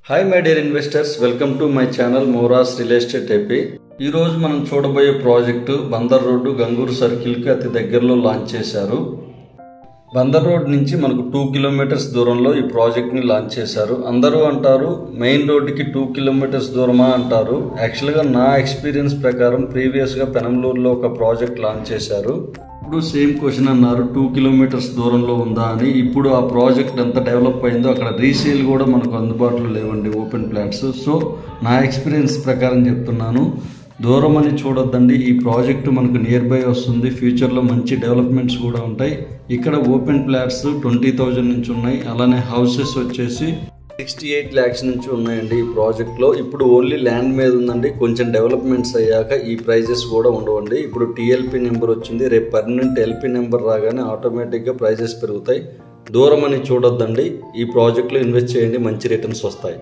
Hi my dear investors, welcome to my channel మోరాస్ real estate AP. ఈ రోజు మనం చూడబోయే ప్రాజెక్టు బందర్ రోడ్డు గంగూరు సర్కిల్కి అతి దగ్గరలో లాంచ్ చేశారు. బందర్ రోడ్ నుంచి మనకు 2 కిలోమీటర్స్ దూరంలో ఈ ప్రాజెక్ట్ని లాంచ్ చేశారు. అందరూ అంటారు మెయిన్ రోడ్డుకి 2 కిలోమీటర్స్ దూరమా అంటారు. యాక్చువల్గా నా ఎక్స్పీరియన్స్ ప్రకారం ప్రీవియస్గా పెనంలూరులో ఒక ప్రాజెక్ట్ లాంచ్ చేశారు. ఇప్పుడు సేమ్ క్వశ్చన్ అన్నారు 2 కిలోమీటర్స్ దూరంలో ఉందా అని. ఇప్పుడు ఆ ప్రాజెక్ట్ ఎంత డెవలప్ అయిందో అక్కడ రీసేల్ కూడా మనకు అందుబాటులో లేవండి, ఓపెన్ ప్లాట్స్. సో నా ఎక్స్పీరియన్స్ ప్రకారం చెప్తున్నాను, దూరం అని చూడొద్దండి. ఈ ప్రాజెక్టు మనకు నియర్ బై వస్తుంది. ఫ్యూచర్లో మంచి డెవలప్మెంట్స్ కూడా ఉంటాయి. ఇక్కడ ఓపెన్ ప్లాట్స్ 20,000 నుంచి ఉన్నాయి. అలానే హౌసెస్ వచ్చేసి 68 lakhs నుంచి ఉన్నాయండి ఈ ప్రాజెక్ట్లో. ఇప్పుడు ఓన్లీ ల్యాండ్ మీద ఉందండి. కొంచెం డెవలప్మెంట్స్ అయ్యాక ఈ ప్రైజెస్ కూడా ఉండవండి. ఇప్పుడు టీఎల్పీ నెంబర్ వచ్చింది, రేపు పర్మనెంట్ ఎల్పీ నెంబర్ రాగానే ఆటోమేటిక్గా ప్రైజెస్ పెరుగుతాయి. దూరం అని చూడొద్దండి. ఈ ప్రాజెక్ట్లో ఇన్వెస్ట్ చేయండి, మంచి రిటర్న్స్ వస్తాయి.